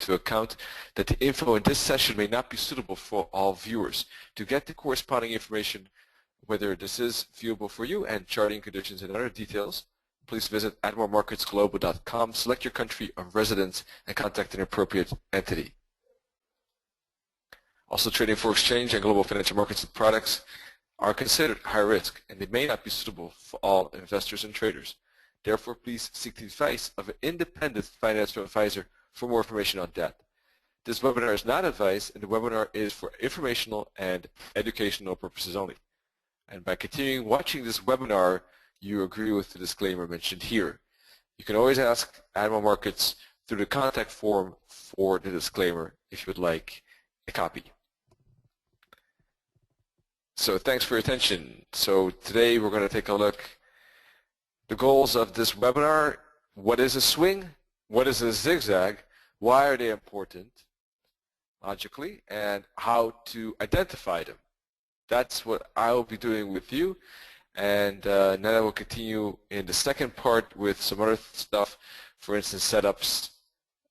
into account that the info in this session may not be suitable for all viewers. To get the corresponding information, whether this is viewable for you and charting conditions and other details, please visit admiralmarketsglobal.com, select your country of residence, and contact an appropriate entity. Also, trading for exchange and global financial markets and products are considered high risk, and they may not be suitable for all investors and traders. Therefore, please seek the advice of an independent financial advisor for more information on that. This webinar is not advice, and the webinar is for informational and educational purposes only. And by continuing watching this webinar, you agree with the disclaimer mentioned here. You can always ask Admiral Markets through the contact form for the disclaimer if you would like a copy. So thanks for your attention. So today we're going to take a look the goals of this webinar. What is a swing? What is a zigzag? Why are they important logically? And how to identify them. That's what I will be doing with you. And then I will continue in the second part with some other stuff, for instance, setups,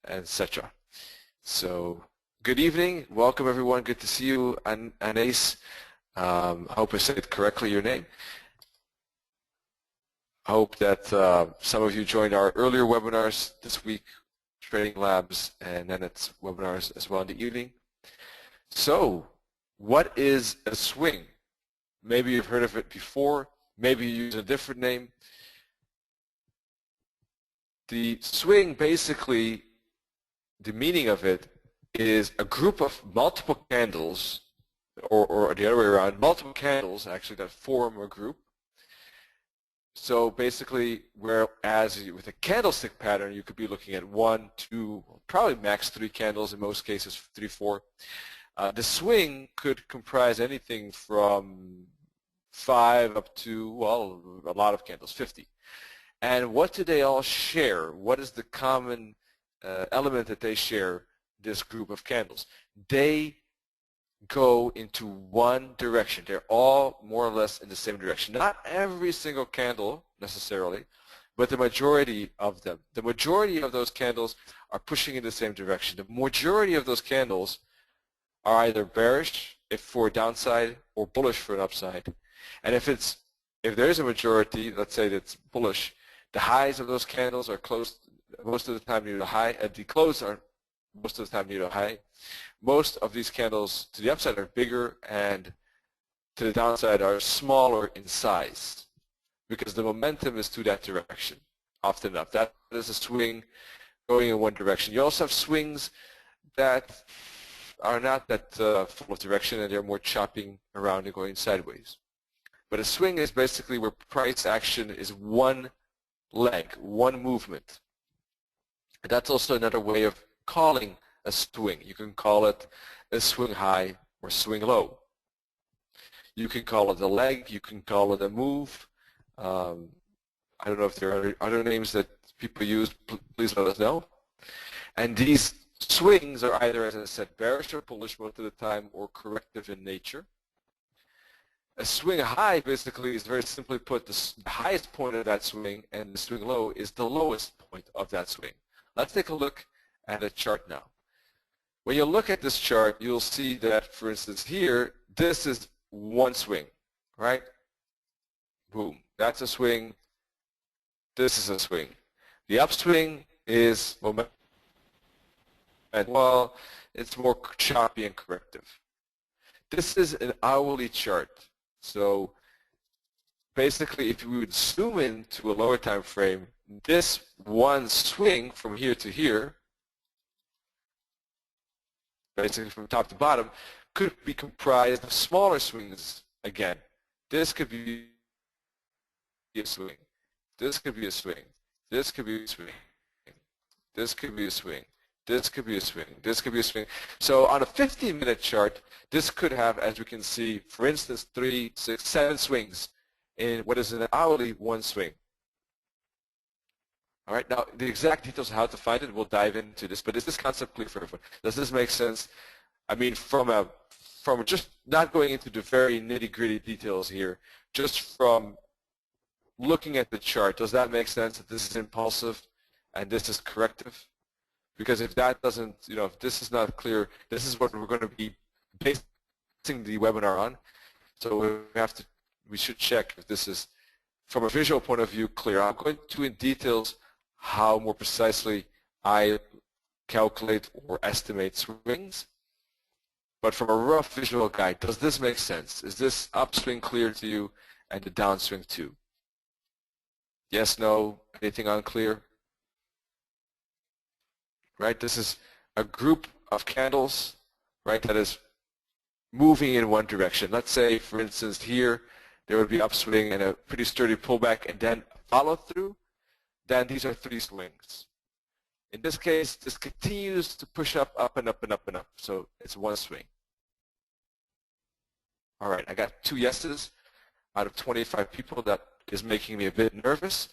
etc. So good evening. Welcome, everyone. Good to see you, Anais. I hope I said correctly your name. I hope that some of you joined our earlier webinars this week, Trading Labs, and then it's webinars as well in the evening. So, what is a swing? Maybe you've heard of it before. Maybe you use a different name. The swing, basically, the meaning of it is a group of multiple candles, or the other way around, multiple candles actually that form a group. So basically, whereas with a candlestick pattern, you could be looking at 1, 2, probably max 3 candles, in most cases 3, 4. The swing could comprise anything from 5 up to, well, a lot of candles, 50. And what do they all share? What is the common element that they share, this group of candles? They go into one direction. They're all more or less in the same direction. Not every single candle necessarily, but the majority of them. The majority of those candles are pushing in the same direction. The majority of those candles are either bearish if for a downside or bullish for an upside. And if there's a majority, let's say that's bullish, the highs of those candles are close most of the time near the high, and the close are most of the time near the high. Most of these candles to the upside are bigger and to the downside are smaller in size because the momentum is to that direction often enough. That is a swing going in one direction. You also have swings that are not that full of direction and they're more chopping around and going sideways. But a swing is basically where price action is one leg, one movement. And that's also another way of calling a swing. You can call it a swing high or swing low. You can call it a leg. You can call it a move. I don't know if there are other names that people use. Please let us know. And these swings are either, as I said, bearish or bullish most of the time, or corrective in nature. A swing high basically is very simply put the highest point of that swing, and the swing low is the lowest point of that swing. Let's take a look at a chart now. When you look at this chart, you'll see that, for instance, here, this is one swing, right? Boom. That's a swing. This is a swing. The upswing is momentum. And well, it's more choppy and corrective. This is an hourly chart. So basically, if we would zoom in to a lower time frame, this one swing from here to here, basically from top to bottom, could be comprised of smaller swings again. This could be a swing. This could be a swing. This could be a swing. This could be a swing. This could be a swing. This could be a swing. So on a 15-minute chart, this could have, as we can see, for instance, 3, 6, 7 swings in what is an hourly one swing. All right, now the exact details of how to find it, we'll dive into this, but is this concept clear for everyone? Does this make sense? I mean, from just not going into the very nitty-gritty details here, just from looking at the chart, does that make sense that this is impulsive and this is corrective? because if that doesn't, if this is not clear, this is what we're going to be basing the webinar on. So we should check if this is, from a visual point of view, clear. I'm going to in details how more precisely I calculate or estimate swings. But from a rough visual guide, does this make sense? Is this upswing clear to you and the downswing too? Yes, no, anything unclear? Right, this is a group of candles, right, that is moving in one direction. Let's say, for instance, here there would be upswing and a pretty sturdy pullback and then follow through. Then these are 3 swings. In this case, this continues to push up, up and up and up and up. So it's one swing. All right, I got 2 yeses out of 25 people. That is making me a bit nervous.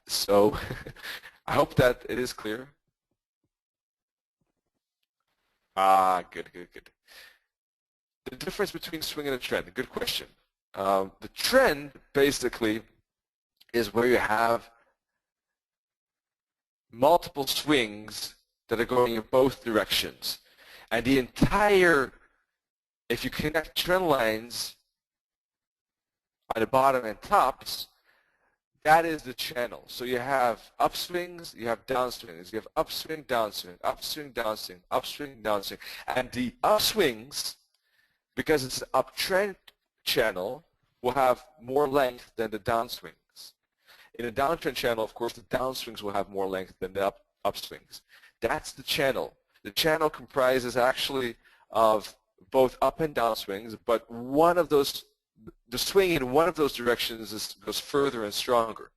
So I hope that it is clear. Good. The difference between swing and a trend, good question. The trend basically is where you have multiple swings that are going in both directions. And the entire, if you connect trend lines on the bottom and tops, that is the channel. So you have upswings, you have downswings, you have upswing, downswing, upswing, downswing, upswing, downswing. And the upswings, because it's an uptrend channel, will have more length than the downswings. In a downtrend channel, of course, the downswings will have more length than the upswings. That's the channel. The channel comprises actually of both up and down swings, but one of those, the swing in one of those directions goes further and stronger.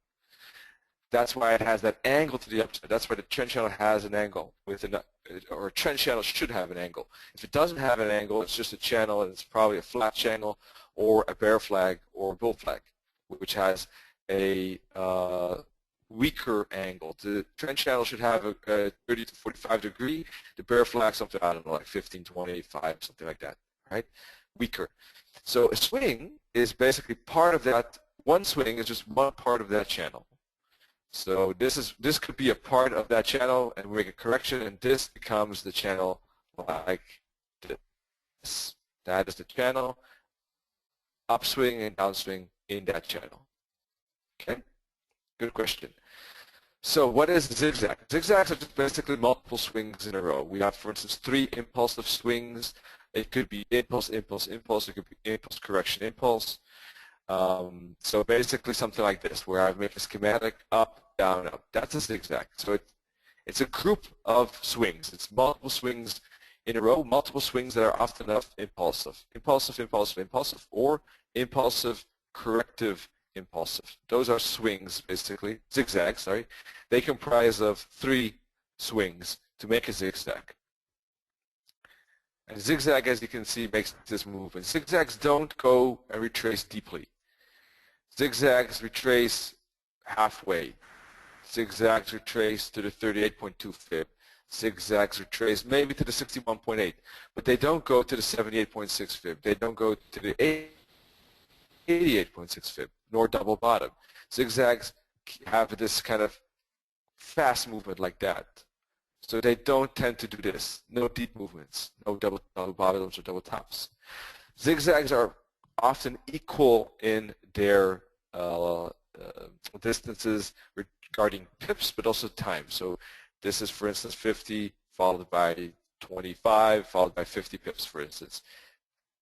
That's why it has that angle to the upside. That's why the trend channel has an angle, or a trend channel should have an angle. If it doesn't have an angle, it's just a channel, and it's probably a flat channel or a bear flag or a bull flag, which has a weaker angle. The trend channel should have a 30 to 45 degree. The bear flag, something, I don't know, like 15, 20, 5, something like that, right? Weaker. So a swing is basically part of that. One swing is just one part of that channel. So this could be a part of that channel, and we make a correction, and this becomes the channel like this. That is the channel, upswing and downswing in that channel. Okay, good question. So what is zigzag? Zigzags are just basically multiple swings in a row. We have, for instance, 3 impulsive swings. It could be impulse, impulse, impulse. It could be impulse, correction, impulse. So basically something like this, where I make a schematic up, down, up. That's a zigzag. So it's a group of swings. It's multiple swings in a row, multiple swings that are often impulsive. Impulsive, impulsive, impulsive, or impulsive, corrective, impulsive. Those are swings, basically. Zigzags, sorry. They comprise of 3 swings to make a zigzag. And zigzag, as you can see, makes this movement. Zigzags don't go and retrace deeply. Zigzags retrace halfway. Zigzags retrace to the 38.2 fib. Zigzags retrace maybe to the 61.8. But they don't go to the 78.6 fib. They don't go to the 88.6 fib, nor double bottom. Zigzags have this kind of fast movement like that. So they don't tend to do this. No deep movements, no double bottoms or double tops. Zigzags are often equal in their distances regarding pips, but also time. So this is, for instance, 50 followed by 25 followed by 50 pips, for instance.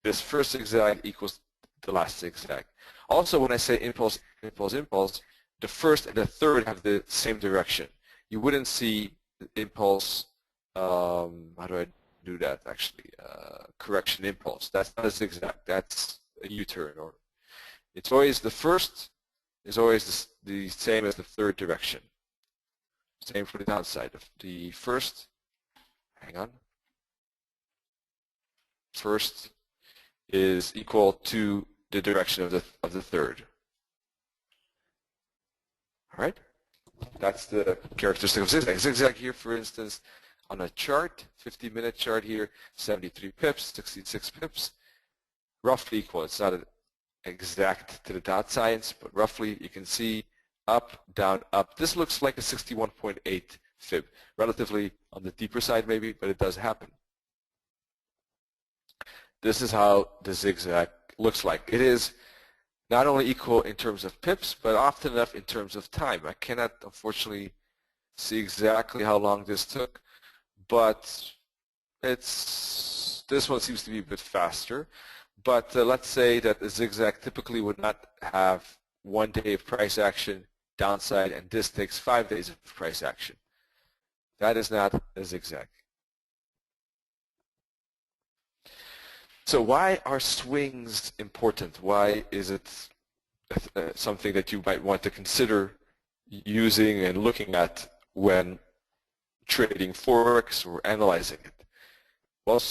This first zigzag equals the last zigzag. Also, when I say impulse, impulse, impulse, the first and the third have the same direction. You wouldn't see impulse, how do I do that actually? Correction impulse. That's not a zigzag. That's a U-turn. Or it's always the first is always the same as the third direction. Same for the downside. The first, hang on. First is equal to the direction of the third. All right. That's the characteristic of zigzag. Zigzag here, for instance, on a chart, 50-minute chart here, 73 pips, 66 pips, roughly equal. It's not exact to the dot science, but roughly you can see up, down, up. This looks like a 61.8 fib. Relatively on the deeper side maybe, but it does happen. This is how the zigzag looks like. It is not only equal in terms of pips, but often enough in terms of time. I cannot, unfortunately, see exactly how long this took, but this one seems to be a bit faster. But let's say that the zigzag typically would not have 1 day of price action downside, and this takes 5 days of price action. That is not a zigzag. So why are swings important? Why is it something that you might want to consider using and looking at when trading Forex or analyzing it? Well,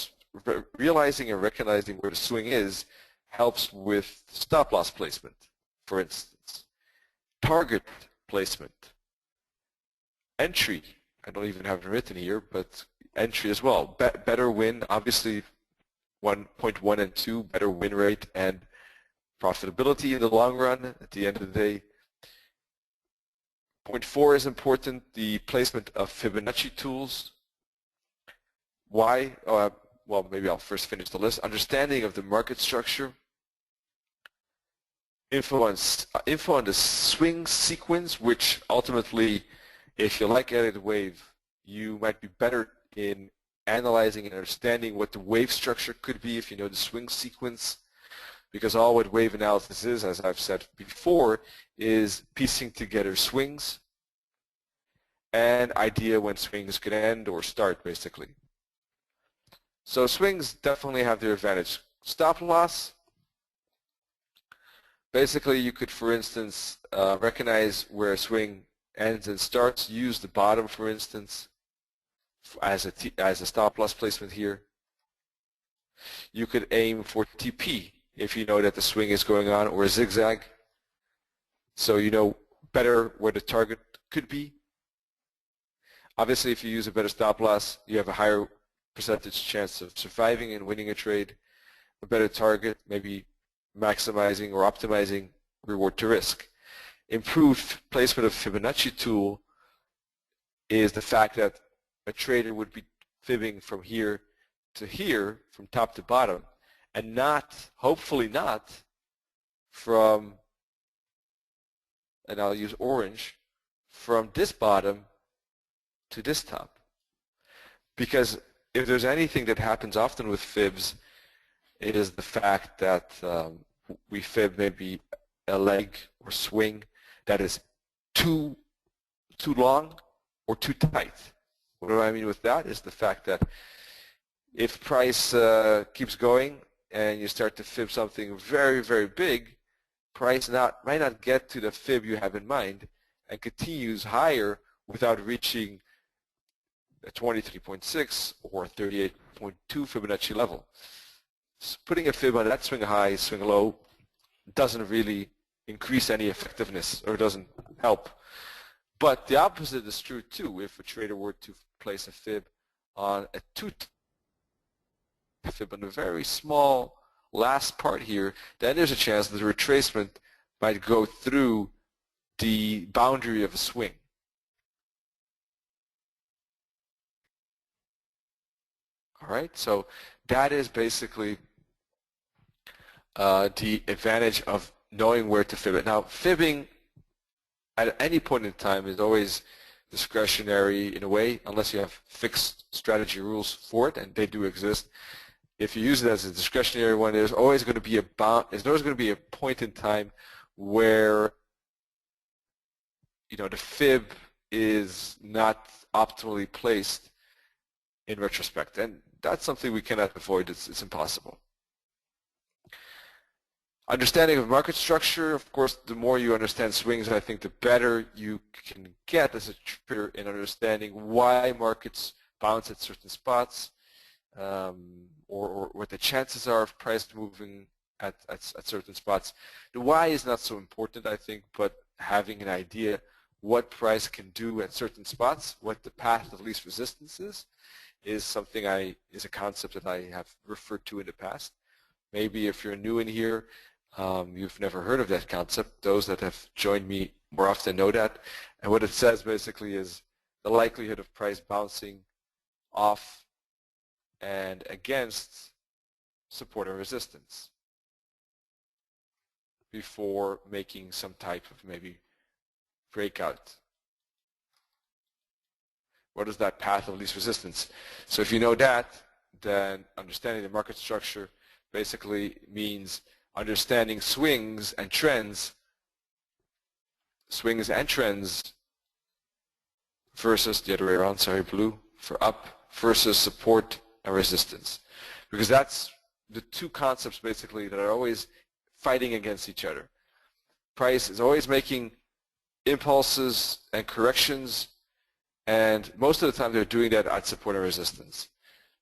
realizing and recognizing where the swing is helps with stop loss placement, for instance, target placement, entry. I don't even have it written here, but entry as well. Better win, obviously 1.1 and 2, better win rate and profitability in the long run at the end of the day. Point 4 is important, the placement of Fibonacci tools. Why? Well, maybe I'll first finish the list. Understanding of the market structure. Info on the swing sequence, which ultimately, if you like Elliott wave, you might be better in analyzing and understanding what the wave structure could be if you know the swing sequence, because all what wave analysis is, as I've said before, is piecing together swings and idea when swings could end or start, basically. So swings definitely have their advantage. Stop loss, basically you could, for instance, recognize where a swing ends and starts, use the bottom, for instance, as a stop loss placement here. You could aim for TP if you know that the swing is going on, or a zigzag, so you know better where the target could be. Obviously, if you use a better stop loss, you have a higher percentage chance of surviving and winning a trade. A better target, maybe maximizing or optimizing reward to risk. Improved placement of Fibonacci tool is the fact that a trader would be fibbing from here to here, from top to bottom, and not, hopefully not, from, and I'll use orange, from this bottom to this top. Because if there's anything that happens often with fibs, it is the fact that we fib maybe a leg or swing that is too long or too tight. What do I mean with that? Is the fact that if price keeps going and you start to fib something very, very big, price might not get to the fib you have in mind and continues higher without reaching a 23.6 or 38.2 Fibonacci level. So putting a fib on that swing high, swing low doesn't really increase any effectiveness or doesn't help. But the opposite is true too. If a trader were to place a fib on a fib on a very small last part here, then there's a chance that the retracement might go through the boundary of a swing. All right, so that is basically the advantage of knowing where to fib it. Now, fibbing at any point in time is always discretionary in a way, unless you have fixed strategy rules for it, and they do exist. If you use it as a discretionary one, there's always going to be a point in time where the fib is not optimally placed in retrospect, and that's something we cannot avoid. It's impossible. Understanding of market structure, of course, the more you understand swings, I think the better you can get as a trader in understanding why markets bounce at certain spots, or what the chances are of price moving at certain spots. The why is not so important, I think, but having an idea what price can do at certain spots, what the path of least resistance is something is a concept that I have referred to in the past. Maybe if you're new in here, you've never heard of that concept. Those that have joined me more often know that. And what it says basically is the likelihood of price bouncing off and against support and resistance before making some type of maybe breakout. What is that path of least resistance? So if you know that, then understanding the market structure basically means understanding swings and trends versus the other way around, sorry, blue, for up versus support and resistance. Because that's the two concepts basically that are always fighting against each other. Price is always making impulses and corrections, and most of the time they're doing that at support and resistance.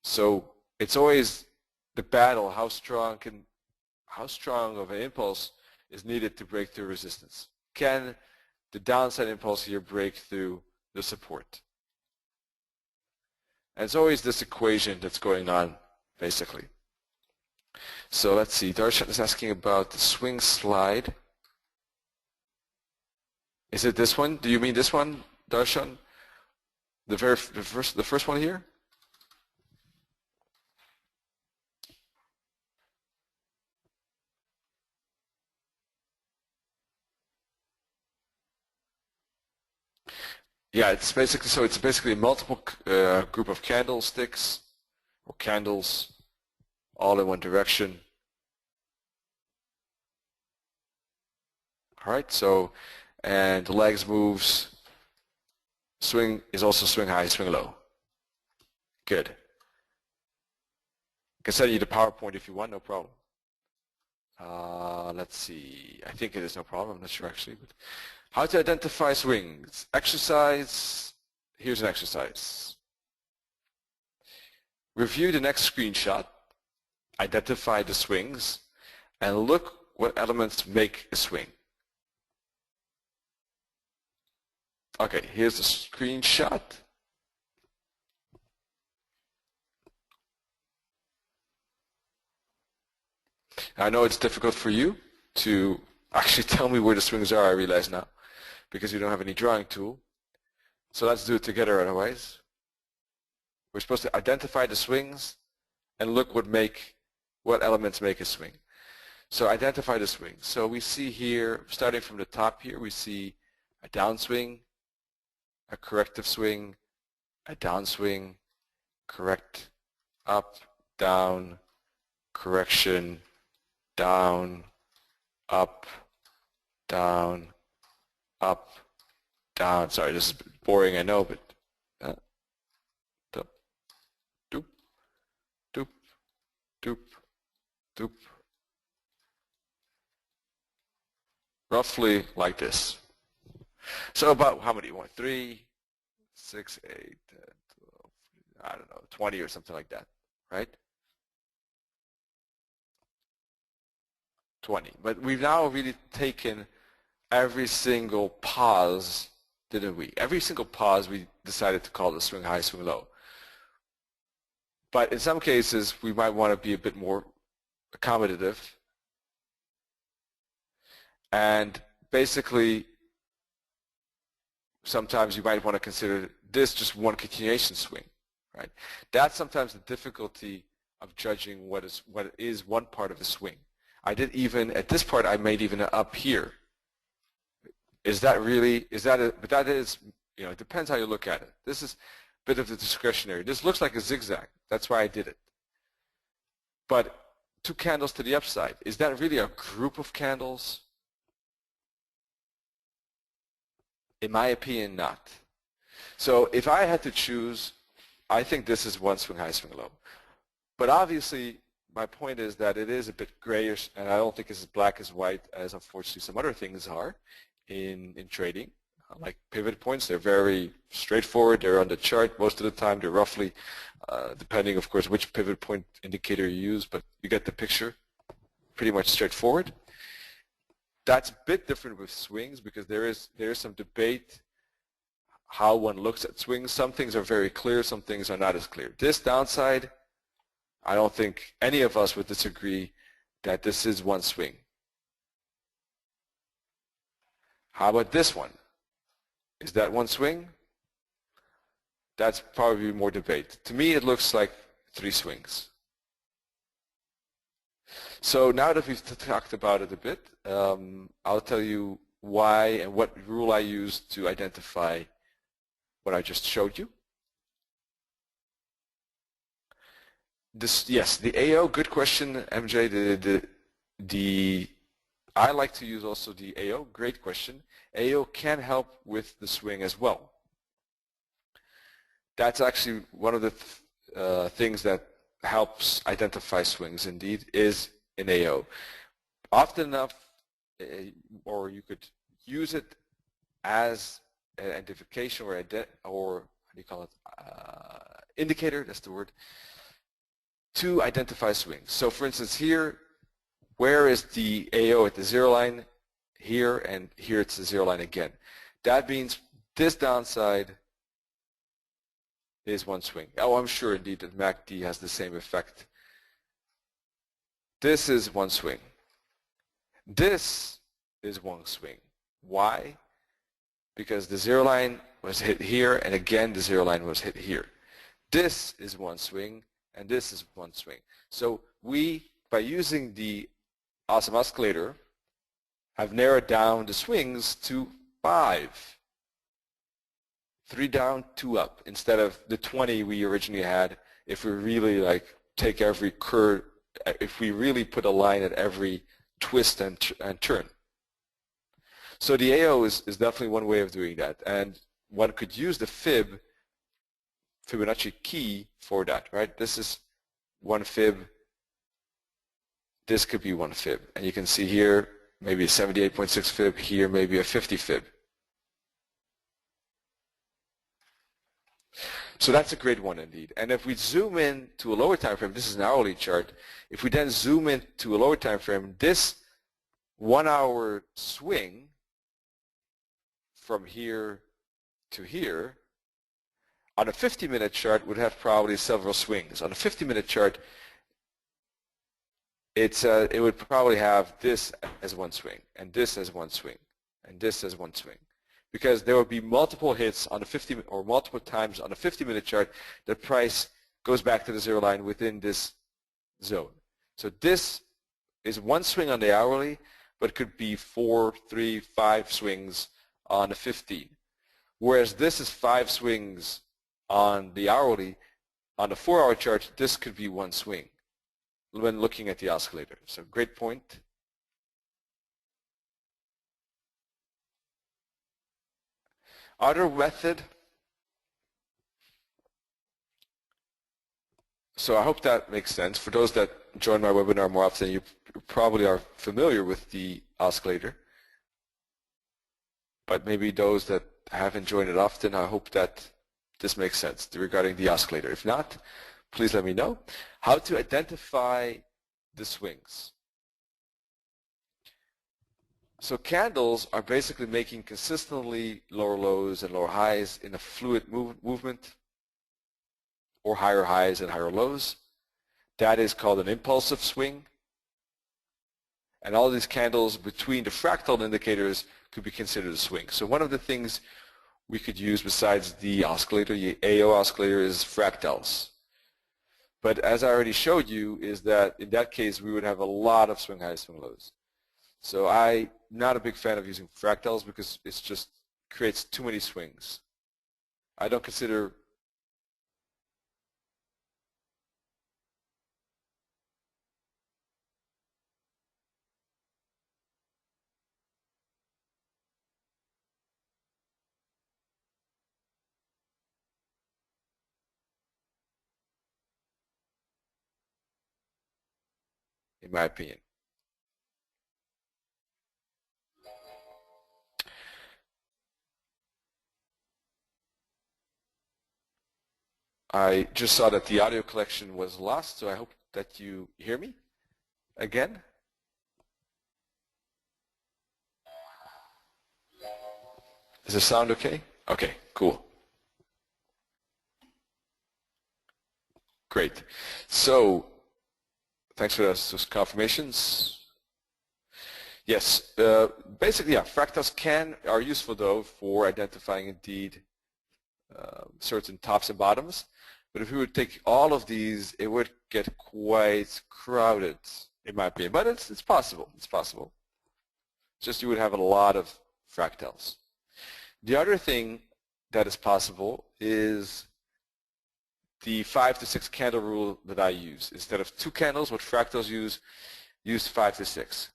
So it's always the battle, how strong of an impulse is needed to break through resistance. Can the downside impulse here break through the support? And it's always this equation that's going on, basically. So let's see, Darshan is asking about the swing slide. Is it this one? Do you mean this one, Darshan? The first one here? Yeah, it's basically a multiple group of candlesticks or candles all in one direction. All right, so, and the legs moves, swing is also swing high, swing low. Good. I can send you the PowerPoint if you want, no problem. Let's see, I think it is no problem, I'm not sure actually. But how to identify swings. Exercise, here's an exercise. Review the next screenshot, identify the swings, and look what elements make a swing. Okay, here's the screenshot. I know it's difficult for you to actually tell me where the swings are, I realize now, because you don't have any drawing tool. So let's do it together otherwise. We're supposed to identify the swings and look what elements make a swing. So identify the swing. So we see here, starting from the top here, we see a downswing, a corrective swing, a downswing, correct, up, down, correction, down, up, down, up, down. Sorry, this is boring, I know, but doop, doop, doop, doop, doop. Roughly like this. So about how many you want? 3, 6, 8, 10, 12, I don't know, 20 or something like that, right? 20. But we've now really taken every single pause, didn't we? Every single pause we decided to call the swing high, swing low. But in some cases, we might want to be a bit more accommodative. And basically, sometimes you might want to consider this just one continuation swing, right? That's sometimes the difficulty of judging what is one part of the swing. I did even, at this part, I made even an up here. Is that really, but that is, it depends how you look at it. This is a bit of the discretionary. This looks like a zigzag. That's why I did it. But 2 candles to the upside, is that really a group of candles? In my opinion, not. So if I had to choose, I think this is one swing high, swing low. But obviously, my point is that it is a bit grayish, and I don't think it's as black as white as unfortunately some other things are in trading. Like pivot points, they're very straightforward. They're on the chart most of the time. They're roughly, depending of course which pivot point indicator you use, but you get the picture, pretty much straightforward. That's a bit different with swings because there is some debate how one looks at swings. Some things are very clear, some things are not as clear. This downside, I don't think any of us would disagree that this is one swing. How about this one? Is that one swing? That's probably more debate. To me, it looks like 3 swings. So now that we've talked about it a bit, I'll tell you why and what rule I use to identify what I just showed you. Yes, the AO, good question, MJ. I like to use also the AO, great question. AO can help with the swing as well. That's actually one of the things that helps identify swings, indeed, is an AO. Often enough, or you could use it as an identification or how do you call it, indicator, that's the word, to identify swings. So for instance here, where is the AO at the 0 line? Here, and here it's the 0 line again. That means this downside is 1 swing. Oh, I'm sure indeed that MACD has the same effect. This is 1 swing. This is 1 swing. Why? Because the 0 line was hit here, and again the 0 line was hit here. This is 1 swing, and this is 1 swing. So we, by using the awesome oscillator, have narrowed down the swings to 5. 3 down, 2 up, instead of the 20 we originally had if we really take every curve, if we really put a line at every twist and turn. So the AO is definitely one way of doing that, and one could use the Fibonacci key for that, right? This is 1 fib, this could be 1 fib, and you can see here maybe a 78.6 fib, here maybe a 50 fib. So that's a great one indeed. And if we zoom in to a lower time frame, this is an hourly chart, if we then zoom in to a lower time frame, this 1 hour swing from here to here on a 50-minute chart would have probably several swings. On a 50-minute chart, it would probably have this as 1 swing, and this as 1 swing, and this as 1 swing. Because there will be multiple hits on the or multiple times on a 50-minute chart, the price goes back to the 0 line within this zone. So this is 1 swing on the hourly, but could be 4, 3, 5 swings on the 15. Whereas this is 5 swings on the hourly. On the 4-hour chart, this could be 1 swing when looking at the oscillator. So great point. Other method, so I hope that makes sense. For those that join my webinar more often, you probably are familiar with the oscillator. But maybe those that haven't joined it often, I hope that this makes sense regarding the oscillator. If not, please let me know. How to identify the swings. So candles are basically making consistently lower lows and lower highs in a fluid movement, or higher highs and higher lows. That is called an impulsive swing. And all these candles between the fractal indicators could be considered a swing. So one of the things we could use besides the oscillator, the AO oscillator, is fractals. But as I already showed you, is that in that case we would have a lot of swing highs, swing lows. So I'm not a big fan of using fractals because it just creates too many swings. I don't consider in my opinion. I just saw that the audio collection was lost, so I hope that you hear me again. Does the sound okay? Okay, cool. Great. So, thanks for those confirmations. Yes, basically, yeah, fractals are useful though for identifying indeed certain tops and bottoms. But if we would take all of these, it would get quite crowded, in my opinion. But it's possible. It's possible. Just you would have a lot of fractals. The other thing that is possible is the 5 to 6 candle rule that I use. Instead of 2 candles, what fractals use 5 to 6.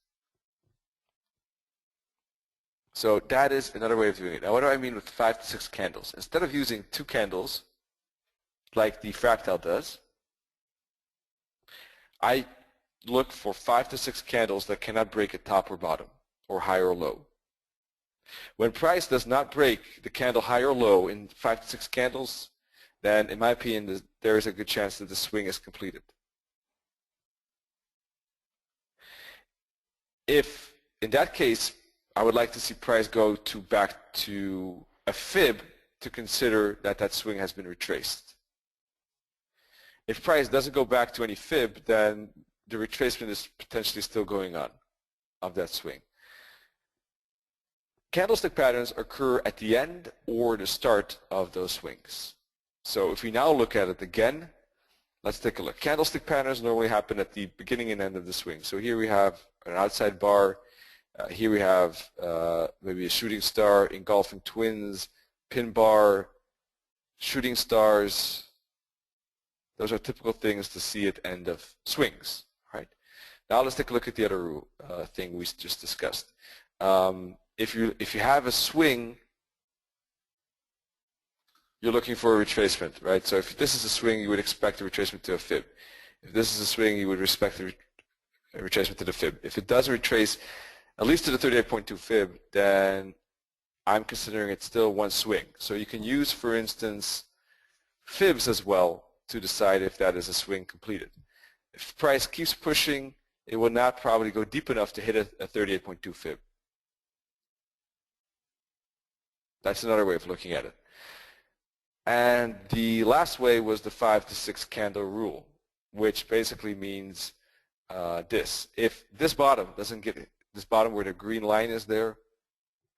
So that is another way of doing it. Now what do I mean with 5 to 6 candles? Instead of using 2 candles, like the fractal does, I look for 5 to 6 candles that cannot break a top or bottom, or high or low. When price does not break the candle high or low in 5 to 6 candles, then in my opinion there is a good chance that the swing is completed. If in that case I would like to see price go back to a fib to consider that that swing has been retraced. If price doesn't go back to any fib, then the retracement is potentially still going on of that swing. Candlestick patterns occur at the end or the start of those swings. So if we now look at it again, let's take a look. Candlestick patterns normally happen at the beginning and end of the swing. So here we have an outside bar. Here we have maybe a shooting star, engulfing twins, pin bar, shooting stars. Those are typical things to see at end of swings, right? Now let's take a look at the other thing we just discussed. If you have a swing, you're looking for a retracement, right? So if this is a swing, you would expect a retracement to a fib. If this is a swing, you would expect a retracement to the fib. If it doesn't retrace at least to the 38.2 fib, then I'm considering it still one swing. So you can use, for instance, fibs as well to decide if that is a swing completed. If price keeps pushing, it will not probably go deep enough to hit a 38.2 fib. That's another way of looking at it. And the last way was the 5 to 6 candle rule, which basically means this. If this bottom doesn't get, this bottom where the green line is there,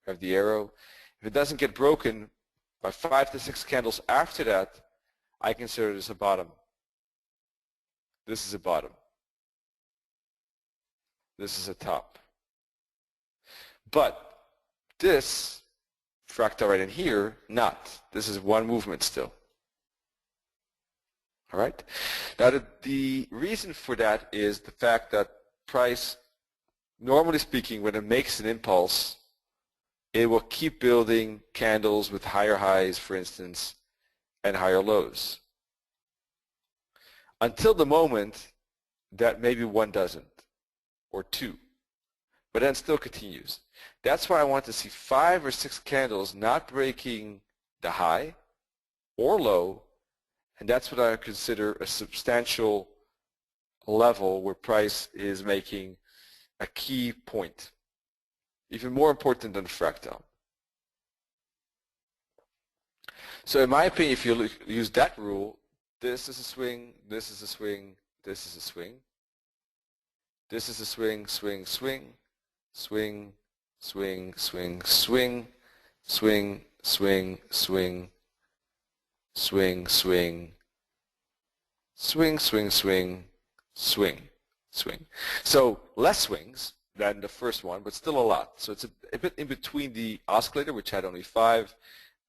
have the arrow, if it doesn't get broken by 5 to 6 candles after that, I consider this a bottom. This is a bottom. This is a top. But this fractal right in here, not. This is one movement still. All right? Now the reason for that is the fact that price, normally speaking, when it makes an impulse, it will keep building candles with higher highs, for instance, and higher lows, until the moment that maybe one doesn't, or two, but then still continues. That's why I want to see 5 or 6 candles not breaking the high or low, and that's what I consider a substantial level where price is making a key point, even more important than the fractal. So in my opinion, if you use that rule, this is a swing, this is a swing, this is a swing, this is a swing, swing, swing, swing, swing, swing, swing, swing, swing, swing, swing, swing, swing, swing, swing, swing, swing. So less swings than the first one, but still a lot. So it's a bit in between the oscillator, which had only 5,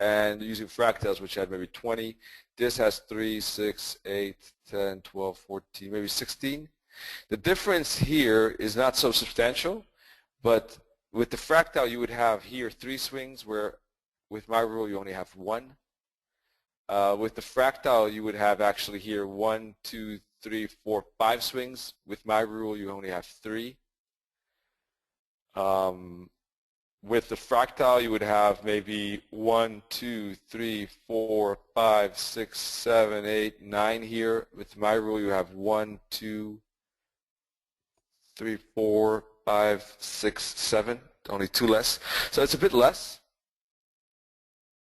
and using fractals, which had maybe 20. This has 3, 6, 8, 10, 12, 14, maybe 16. The difference here is not so substantial, but with the fractal you would have here 3 swings, where with my rule you only have 1. With the fractal you would have actually here 1, 2, 3, 4, 5 swings. With my rule you only have 3. With the fractal you would have maybe 1, 2, 3, 4, 5, 6, 7, 8, 9 here. With my rule you have 1, 2, 3, 4, 5, 6, 7, only 2 less. So it's a bit less.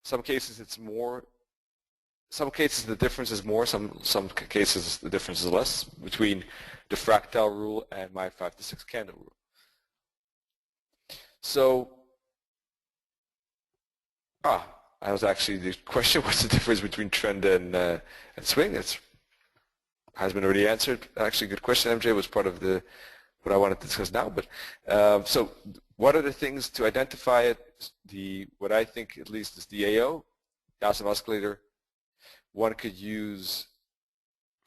Some cases it's more. Some cases the difference is more. Some cases the difference is less between the fractal rule and my 5 to 6 candle rule. So, I I was actually, the question, what's the difference between trend and swing? It has been already answered. Actually, good question, MJ, was part of what I wanted to discuss now. But so what are the things to identify it? What I think at least is the AO, Gaussian oscillator. One could use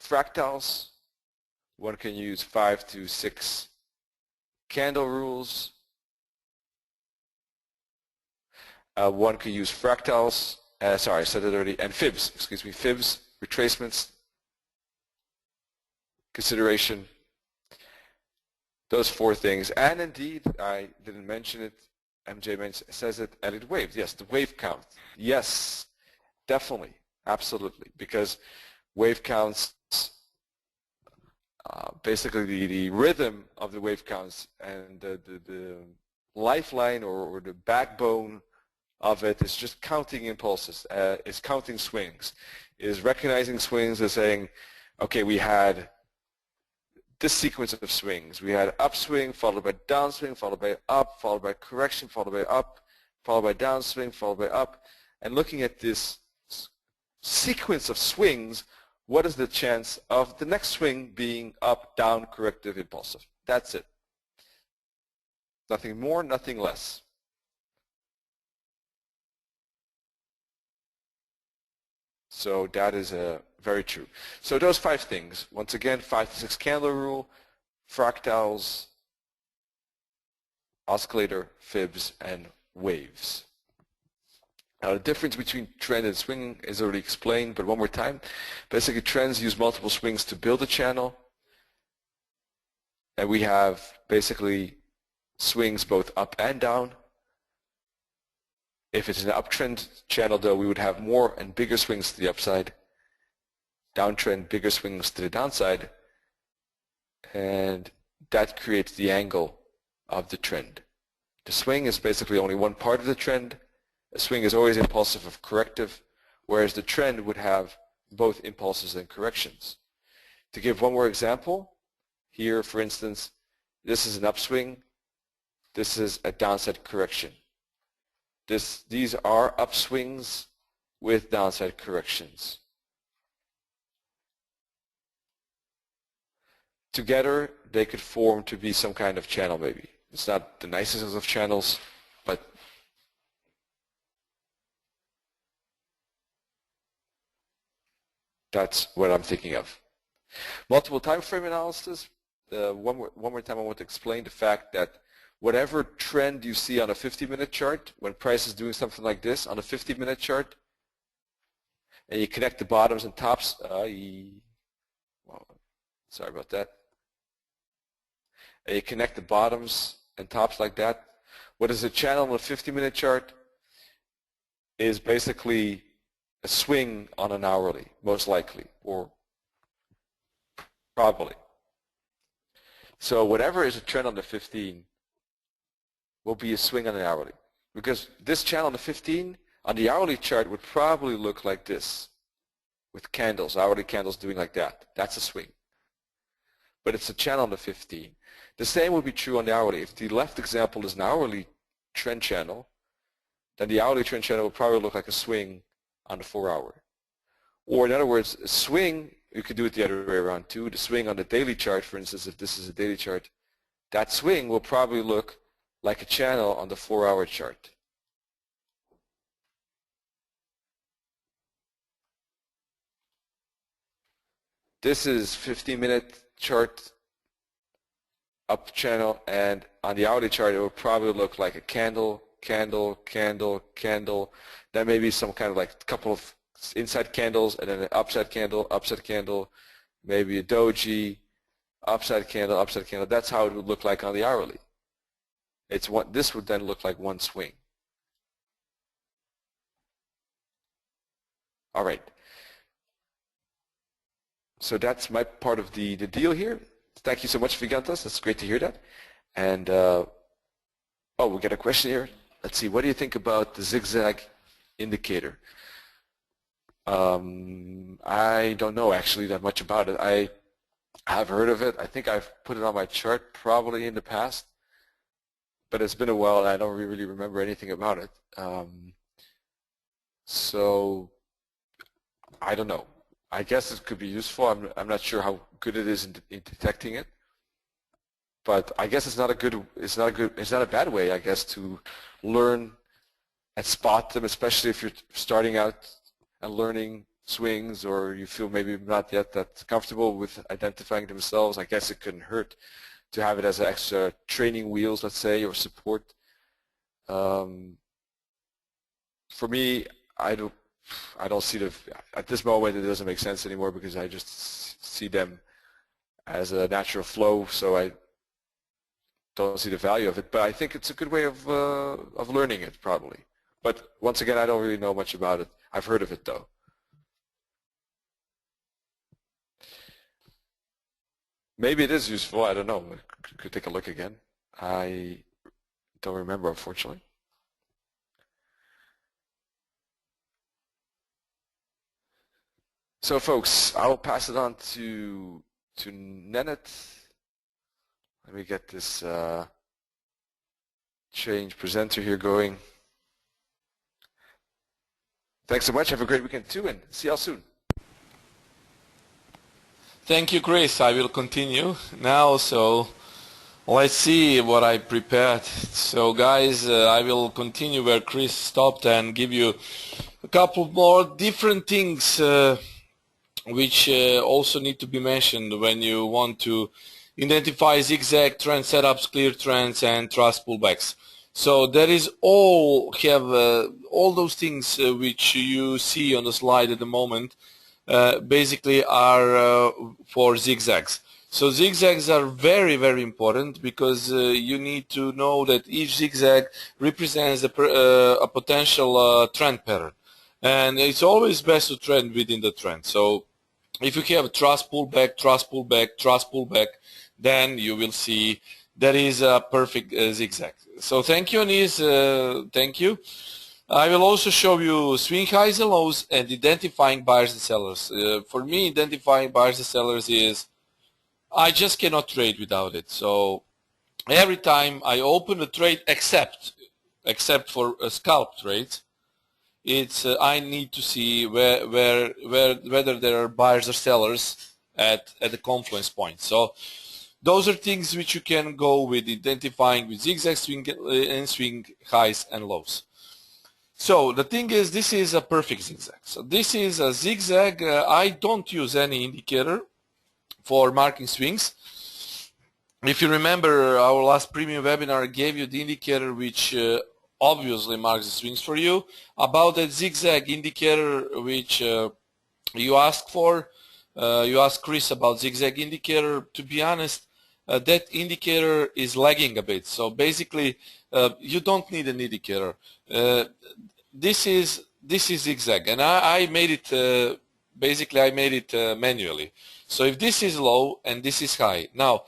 fractals. One can use 5 to 6 candle rules. One could use fractals, sorry, I said it already, and fibs, excuse me, fibs, retracements, consideration, those 4 things. And indeed, I didn't mention it, MJ says it, and it waves. Yes, the wave count. Yes, definitely, absolutely, because wave counts, basically the rhythm of the wave counts and the lifeline or the backbone of it is just counting impulses, is counting swings, is recognizing swings as saying, okay, we had this sequence of swings. We had upswing, followed by downswing, followed by up, followed by correction, followed by up, followed by downswing, followed by up. And looking at this sequence of swings, what is the chance of the next swing being up, down, corrective, impulsive? That's it. Nothing more, nothing less. So that is very true. So those 5 things, once again, 5 to 6 candle rule, fractals, oscillator, fibs, and waves. Now the difference between trend and swing is already explained, but one more time. Basically, trends use multiple swings to build a channel, and we have basically swings both up and down. If it's an uptrend channel, though, we would have more and bigger swings to the upside. Downtrend, bigger swings to the downside. And that creates the angle of the trend. The swing is basically only one part of the trend. A swing is always impulsive or corrective, whereas the trend would have both impulses and corrections. To give one more example, here, for instance, this is an upswing. This is a downside correction. These are upswings with downside corrections. Together, they could form to be some kind of channel maybe. It's not the nicest of channels, but that's what I'm thinking of. Multiple time frame analysis. One more time I want to explain the fact that whatever trend you see on a 50-minute chart, when price is doing something like this on a 50-minute chart, and you connect the bottoms and tops, well, sorry about that. And you connect the bottoms and tops like that. What is a channel on a 50-minute chart is basically a swing on an hourly, most likely, or probably. So whatever is a trend on the 15 will be a swing on an hourly. Because this channel on the 15 on the hourly chart would probably look like this with candles, hourly candles doing like that. That's a swing. But it's a channel on the 15. The same would be true on the hourly. If the left example is an hourly trend channel, then the hourly trend channel will probably look like a swing on the 4-hour. Or in other words, a swing, you could do it the other way around too. The swing on the daily chart, for instance, if this is a daily chart, that swing will probably look like a channel on the 4-hour chart. This is 15-minute chart up channel, and on the hourly chart it will probably look like a candle, candle, candle, candle. Then maybe some kind of like couple of inside candles, and then an upside candle, maybe a doji, upside candle, upside candle. That's how it would look like on the hourly. This would then look like one swing. All right. So that's my part of the deal here. Thank you so much, Vigantas. That's great to hear that. And oh, we got a question here. Let's see. What do you think about the zigzag indicator? I don't know actually that much about it. I have heard of it. I think I've put it on my chart probably in the past, but it's been a while and I don't really remember anything about it. So I don't know. I guess it could be useful. I'm not sure how good it is in detecting it, but I guess it's not a bad way, I guess, to learn and spot them, especially if you're starting out and learning swings, or you feel maybe not yet that comfortable with identifying themselves. I guess it couldn't hurt to have it as extra training wheels, let's say, or support. For me, I don't see at this moment it doesn't make sense anymore, because I just see them as a natural flow, so I don't see the value of it. But I think it's a good way of learning it, probably. But once again, I don't really know much about it. I've heard of it though. Maybe it is useful. I don't know. I could take a look again. I don't remember, unfortunately. So folks, I'll pass it on to Nennet. Let me get this change presenter here going. Thanks so much. Have a great weekend too, and see y'all soon. Thank you, Chris. I will continue now. So let's see what I prepared. So guys, I will continue where Chris stopped and give you a couple more different things which also need to be mentioned when you want to identify zigzag trend setups, clear trends, and trust pullbacks. So there is all those things which you see on the slide at the moment basically are for zigzags. So zigzags are very, very important, because you need to know that each zigzag represents a potential trend pattern, and it's always best to trend within the trend. So if you have trust pullback, trust pullback, trust pullback, then you will see that is a perfect zigzag. So thank you, Anis. Thank you. I will also show you swing highs and lows and identifying buyers and sellers. For me, identifying buyers and sellers is, I just cannot trade without it. So every time I open a trade, except for a scalp trade, it's I need to see whether there are buyers or sellers at the confluence point. So those are things which you can go with identifying with zigzag swing and swing highs and lows. So the thing is, this is a perfect zigzag. So this is a zigzag. I don't use any indicator for marking swings. If you remember, our last premium webinar gave you the indicator which obviously marks the swings for you. About that zigzag indicator which you asked for, you asked Chris about zigzag indicator. To be honest, that indicator is lagging a bit. So basically, you don't need an indicator. This is zigzag, and I made it. Basically, I made it manually. So if this is low and this is high, now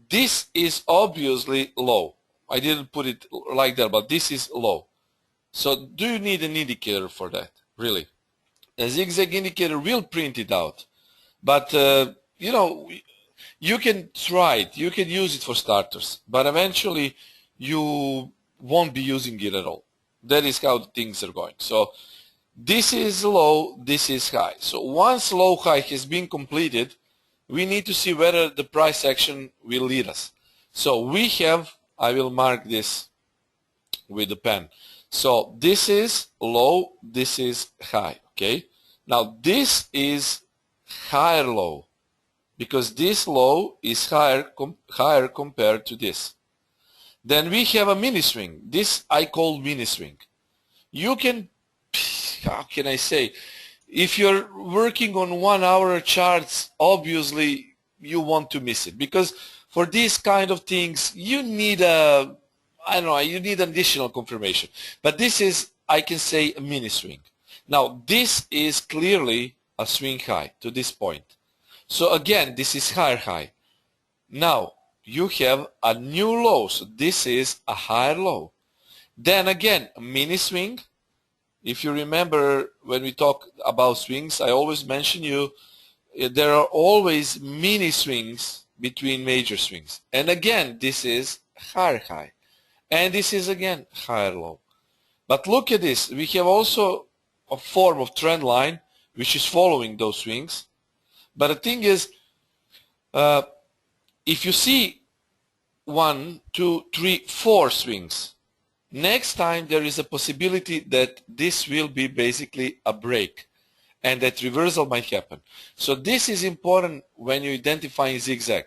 this is obviously low. I didn't put it like that, but this is low. So do you need an indicator for that? Really? A zigzag indicator will print it out, but you know, you can try it. You can use it for starters, but eventually you won't be using it at all. That is how things are going. So this is low, this is high. So once low high has been completed, we need to see whether the price action will lead us. So we have, I will mark this with the pen. So this is low, this is high, okay? Now this is higher low, because this low is higher compared to this. Then we have a mini swing. This I call mini swing. You can, how can I say, if you're working on 1 hour charts, obviously you want to miss it, because for these kind of things you need you need additional confirmation. But this is, I can say, a mini swing. Now this is clearly a swing high to this point. So again, this is higher high. Now you have a new low, so this is a higher low. Then again, a mini swing. If you remember, when we talk about swings, I always mention you, there are always mini swings between major swings. And again, this is higher high. And this is again higher low. But look at this. We have also a form of trend line which is following those swings. But the thing is, if you see 1, 2, 3, 4 swings, next time there is a possibility that this will be basically a break and that reversal might happen. So this is important when you identify zigzag.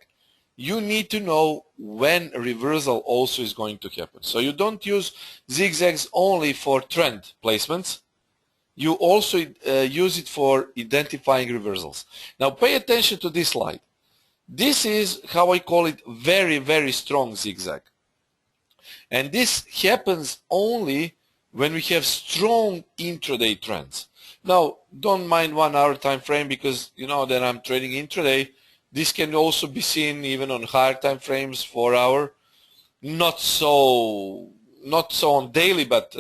You need to know when reversal also is going to happen. So you don't use zigzags only for trend placements. You also use it for identifying reversals. Now pay attention to this slide. This is how I call it very, very strong zigzag. And this happens only when we have strong intraday trends. Now, don't mind 1 hour time frame, because you know that I'm trading intraday. This can also be seen even on higher time frames, 4 hour. Not so on daily, but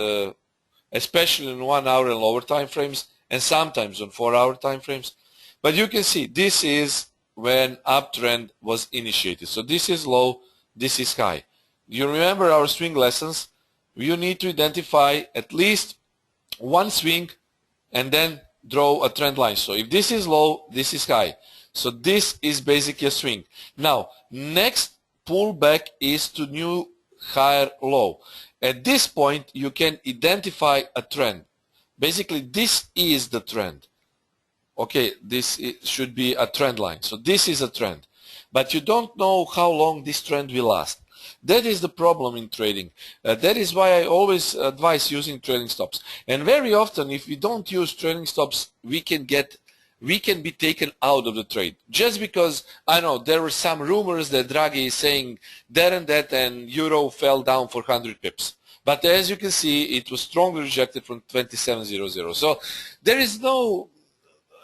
especially in 1 hour and lower time frames, and sometimes on 4 hour time frames. But you can see this is when uptrend was initiated. So this is low, this is high. You remember our swing lessons? You need to identify at least one swing and then draw a trend line. So if this is low, this is high. So this is basically a swing. Now, next pullback is to new higher low. At this point, you can identify a trend. Basically, this is the trend. Okay, this should be a trend line. So this is a trend. But you don't know how long this trend will last. That is the problem in trading. That is why I always advise using trailing stops. And very often, if we don't use trailing stops, we can be taken out of the trade. Just because, I know, there were some rumors that Draghi is saying that and that, and euro fell down for 100 pips. But as you can see, it was strongly rejected from 27.00. So there is no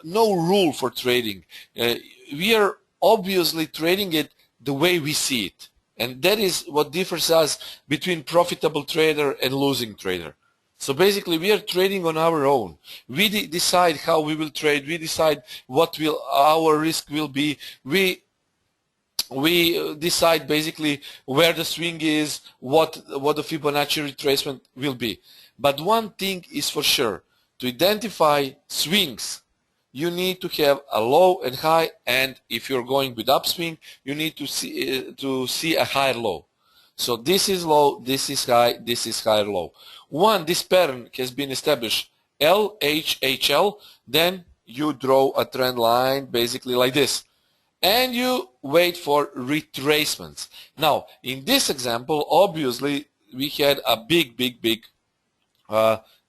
rule for trading. We are obviously trading it the way we see it. And that is what differs us between profitable trader and losing trader. So basically, we are trading on our own. We decide how we will trade. We decide what our risk will be. We decide basically where the swing is, what the Fibonacci retracement will be. But one thing is for sure: to identify swings, you need to have a low and high, and if you're going with upswing, you need to see a higher low. So this is low, this is high, this is higher low. This pattern has been established, LHHL, then you draw a trend line basically like this, and you wait for retracements. Now, in this example, obviously, we had a big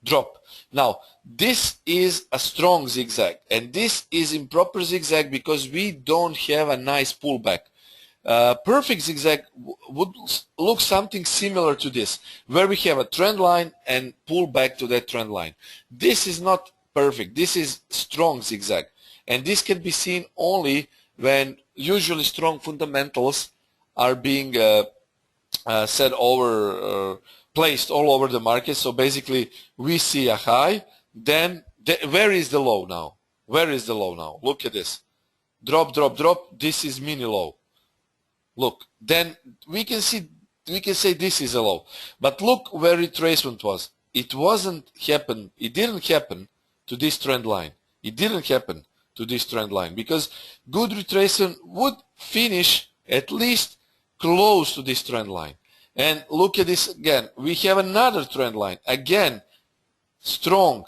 drop. Now, this is a strong zigzag, and this is improper zigzag because we don't have a nice pullback. Perfect zigzag would look something similar to this, where we have a trend line and pull back to that trend line. This is not perfect. This is strong zigzag, and this can be seen only when usually strong fundamentals are being placed all over the market. So basically, we see a high. Then where is the low now? Where is the low now? Look at this. Drop, drop, drop. This is mini low. Look. Then we can say this is a low. But look where retracement was. It didn't happen to this trend line. It didn't happen to this trend line because good retracement would finish at least close to this trend line. And look at this again. We have another trend line. Again, strong.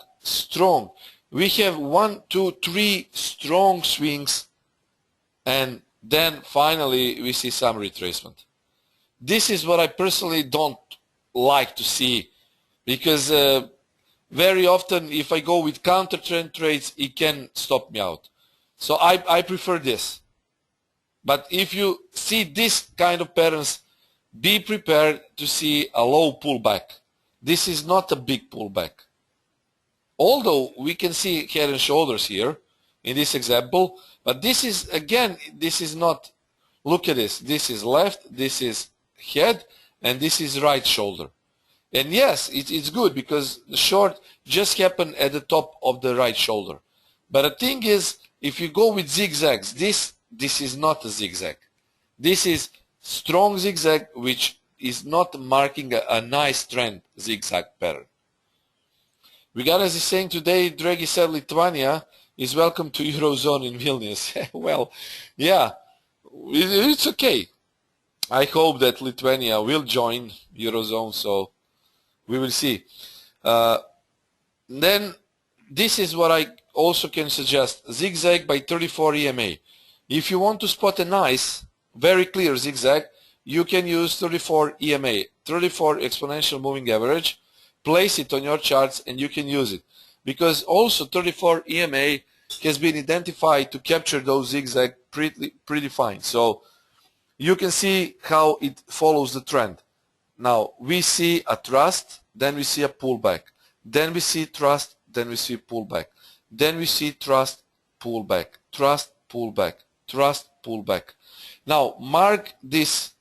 We have 1, 2, 3 strong swings, and then finally we see some retracement. This is what I personally don't like to see, because very often if I go with counter trend trades, it can stop me out. So I prefer this. But if you see this kind of patterns, be prepared to see a low pullback. This is not a big pullback. Although we can see head and shoulders here in this example, but this is, again, this is not, look at this. This is left, this is head, and this is right shoulder. And yes, it's good because the short just happened at the top of the right shoulder. But the thing is, if you go with zigzags, this is not a zigzag. This is strong zigzag, which is not marking a nice trend zigzag pattern. Vigaras is saying today, Draghi said Lithuania is welcome to Eurozone in Vilnius. Well, yeah, it's okay. I hope that Lithuania will join Eurozone, so we will see. Then this is what I also can suggest, zigzag by 34 EMA. If you want to spot a nice, very clear zigzag, you can use 34 EMA, 34 exponential moving average, place it on your charts and you can use it. Because also 34 EMA has been identified to capture those zigzag pretty fine. So you can see how it follows the trend. Now we see a thrust, then we see a pullback, then we see thrust, then we see pullback, then we see thrust, pullback, thrust, pullback, thrust, pullback. Now mark this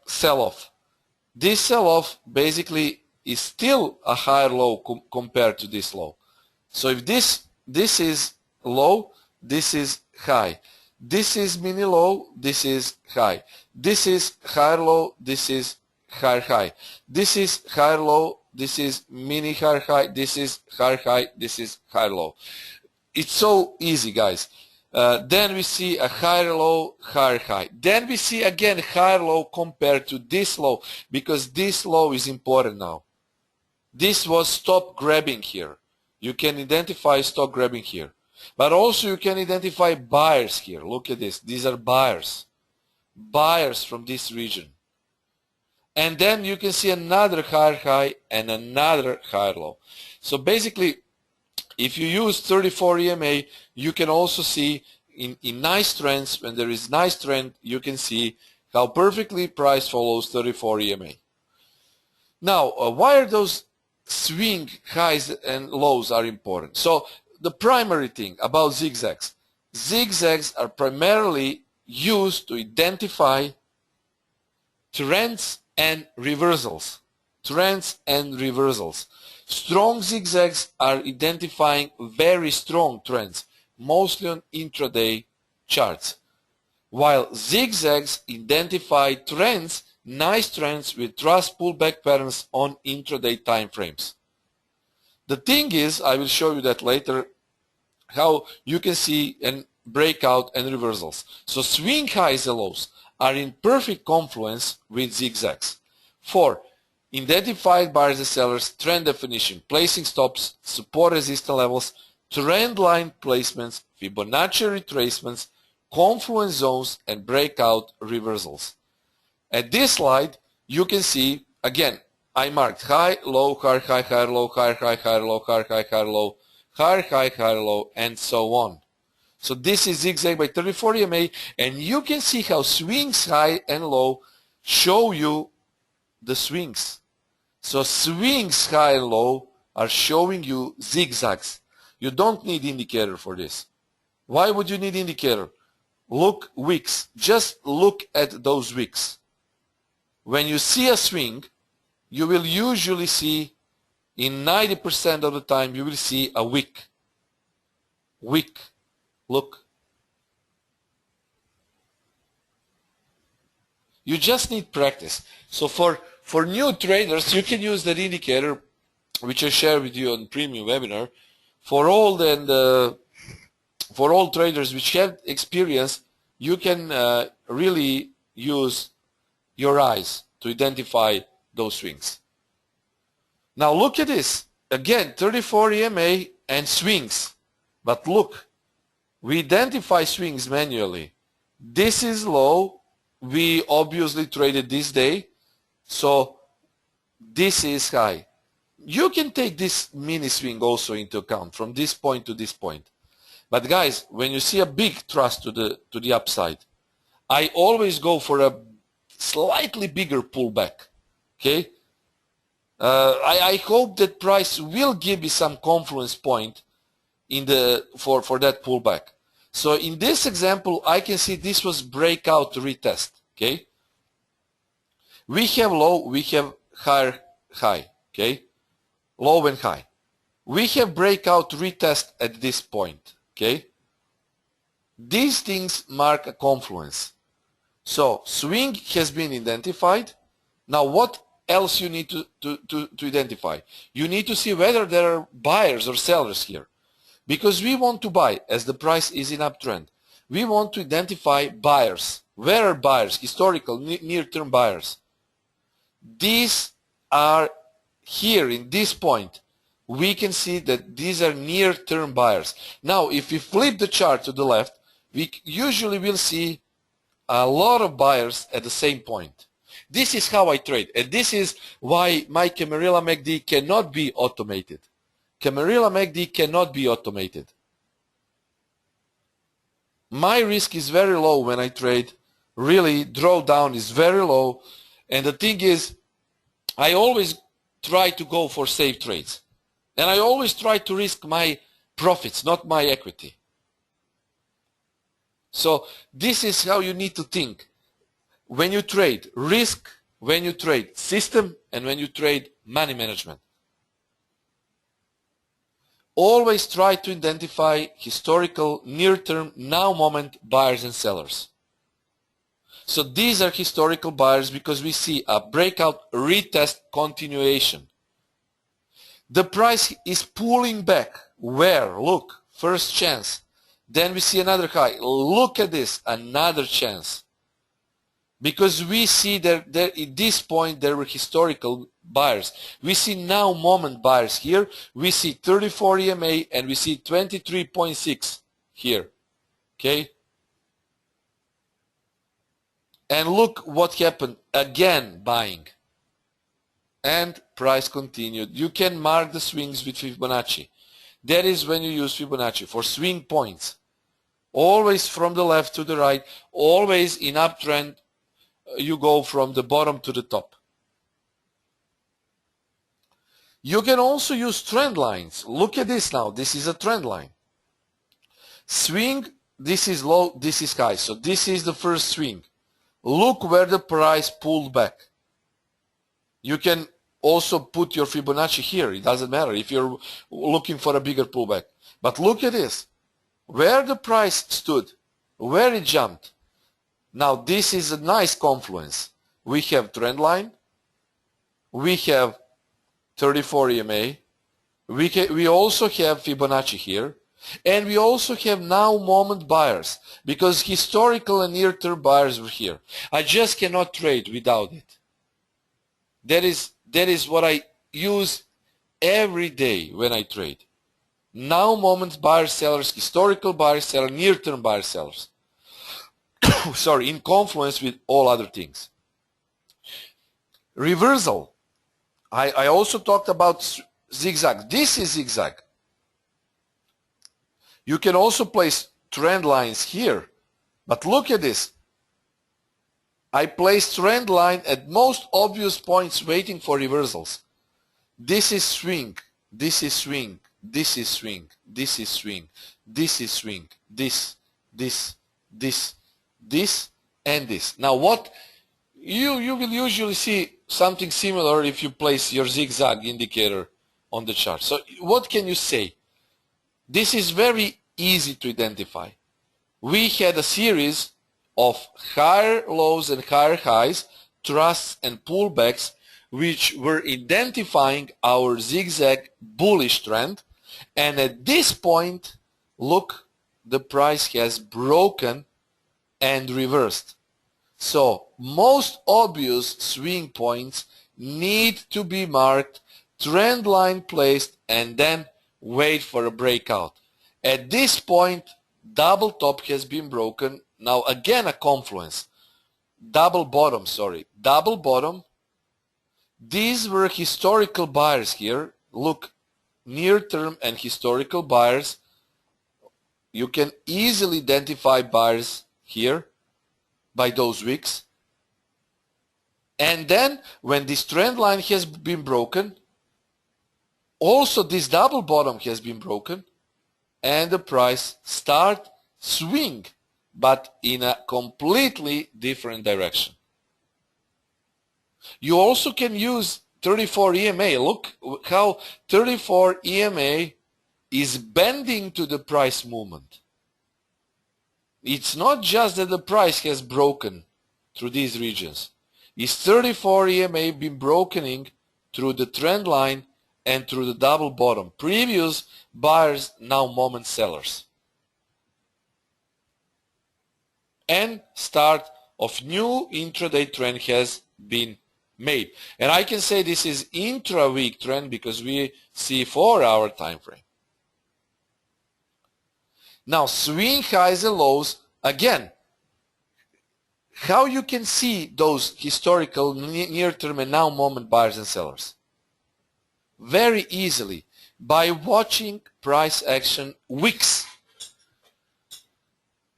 sell-off. This sell-off basically is still a higher low compared to this low. So if this is low, this is high. This is mini low, this is high. This is higher low, this is higher high. This is higher low, this is mini higher high, this is higher high, this is higher low. It's so easy, guys. Then we see a higher low, higher high. Then we see again higher low compared to this low, because this low is important now. This was stop grabbing here. You can identify stop grabbing here. But also you can identify buyers here. Look at this. These are buyers. Buyers from this region. And then you can see another higher high and another higher low. So basically, if you use 34 EMA, you can also see in nice trends, when there is nice trend, you can see how perfectly price follows 34 EMA. Now, why are those swing highs and lows are important? So the primary thing about zigzags, zigzags are primarily used to identify trends and reversals. Trends and reversals. Strong zigzags are identifying very strong trends, mostly on intraday charts, while zigzags identify trends, nice trends with thrust pullback patterns on intraday time frames. The thing is, I will show you that later, how you can see and breakout and reversals. So swing highs and lows are in perfect confluence with zigzags. 4. Identified buyers and sellers, trend definition, placing stops, support resistance levels, trend line placements, Fibonacci retracements, confluence zones, and breakout reversals. At this slide, you can see, again, I marked high, low, higher, high, higher, low, higher, high, higher, low, higher, high, higher, low, higher, high, higher, low, and so on. So this is zigzag by 34 EMA, and you can see how swings high and low show you the swings. So swings high and low are showing you zigzags. You don't need indicator for this. Why would you need indicator? Look wicks. Just look at those wicks. When you see a swing, you will usually see, in 90% of the time, you will see a wick. Wick. Look. You just need practice. So for new traders, you can use that indicator, which I share with you on premium webinar. For all traders which have experience, you can really use your eyes to identify those swings. Now look at this. Again, 34 EMA and swings. But look, we identify swings manually. This is low. We obviously traded this day. So this is high. You can take this mini swing also into account from this point to this point. But guys, when you see a big thrust to the upside, I always go for a slightly bigger pullback. Okay? I hope that price will give me some confluence point in for that pullback. So in this example, I can see this was breakout retest. Okay? We have low, we have higher high. Okay? Low and high. We have breakout retest at this point. Okay? These things mark a confluence. So swing has been identified. Now what else you need to identify? You need to see whether there are buyers or sellers here. Because we want to buy as the price is in uptrend. We want to identify buyers. Where are buyers? Historical, near-term buyers. These are here in this point. We can see that these are near-term buyers. Now, if we flip the chart to the left, we usually will see a lot of buyers at the same point. This is how I trade, and this is why my Camarilla MACD cannot be automated. Camarilla MACD cannot be automated. My risk is very low when I trade. Really, drawdown is very low, and the thing is, I always try to go for safe trades. And I always try to risk my profits, not my equity. So this is how you need to think. When you trade risk, when you trade system, and when you trade money management. Always try to identify historical, near-term, now moment buyers and sellers. So these are historical buyers because we see a breakout, retest, continuation. The price is pulling back. Where? Look, first chance. Then we see another high. Look at this, another chance. Because we see that at this point there were historical buyers. We see now moment buyers here. We see 34 EMA and we see 23.6 here. Okay? And look what happened. Again buying. And price continued. You can mark the swings with Fibonacci. That is when you use Fibonacci for swing points. Always from the left to the right. Always in uptrend you go from the bottom to the top. You can also use trend lines. Look at this now. This is a trend line. Swing, this is low, this is high. So this is the first swing. Look where the price pulled back. You can also put your Fibonacci here. It doesn't matter if you're looking for a bigger pullback. But look at this. Where the price stood, where it jumped. Now this is a nice confluence. We have trend line. We have 34 EMA. We also have Fibonacci here. And we also have now moment buyers because historical and near-term buyers were here. I just cannot trade without it. That is what I use every day when I trade. Now moment buyers, sellers, historical buyers, sellers, near-term buyers, sellers. Sorry, in confluence with all other things. Reversal. I also talked about zigzag. This is zigzag. You can also place trend lines here. But look at this. I place trend line at most obvious points waiting for reversals. This is swing. This is swing. This is swing. This is swing. This is swing. This, and this. Now what you will usually see something similar if you place your zigzag indicator on the chart. So what can you say? This is very easy to identify. We had a series of higher lows and higher highs, thrusts and pullbacks, which were identifying our zigzag bullish trend. And at this point, look, the price has broken and reversed. So most obvious swing points need to be marked, trend line placed, and then wait for a breakout. At this point, double top has been broken. Now again a confluence. Double bottom, sorry. Double bottom. These were historical buyers here. Look, near term and historical buyers. You can easily identify buyers here by those wicks. And then when this trend line has been broken, also this double bottom has been broken, and the price start swing, but in a completely different direction. You also can use 34 EMA. Look how 34 EMA is bending to the price movement. It's not just that the price has broken through these regions. is 34 EMA been brokening through the trend line and through the double bottom. Previous buyers, now moment sellers. And start of new intraday trend has been made. And I can say this is intra-week trend because we see 4-hour time frame. Now swing highs and lows, again, how you can see those historical near-term and now moment buyers and sellers? Very easily by watching price action wicks.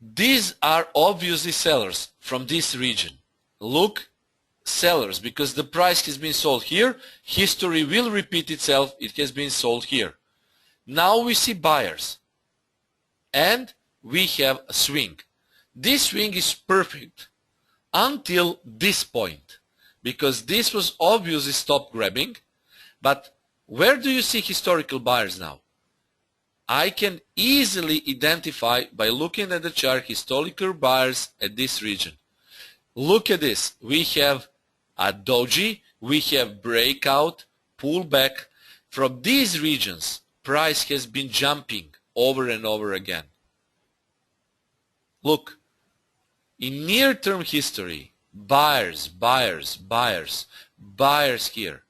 These are obviously sellers from this region. Look, sellers, because the price has been sold here. History will repeat itself. It has been sold here. Now we see buyers. And we have a swing. This swing is perfect until this point, because this was obviously stop grabbing. But where do you see historical buyers now? I can easily identify by looking at the chart historical buyers at this region. Look at this. We have a doji, we have breakout, pullback. From these regions, price has been jumping over and over again. Look, in near-term history, buyers, buyers, buyers, buyers here,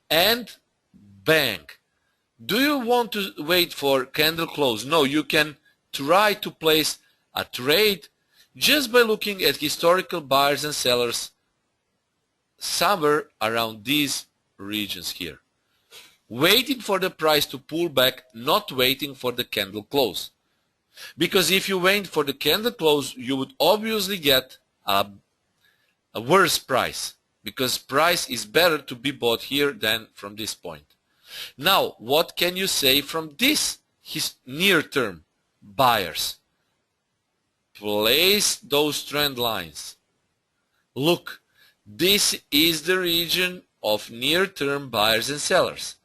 and bang. Do you want to wait for candle close? No, you can try to place a trade just by looking at historical buyers and sellers somewhere around these regions here. Waiting for the price to pull back, not waiting for the candle close. Because if you wait for the candle close, you would obviously get a worse price, because price is better to be bought here than from this point. Now, what can you say from this near-term buyers? Place those trend lines. Look, this is the region of near-term buyers and sellers.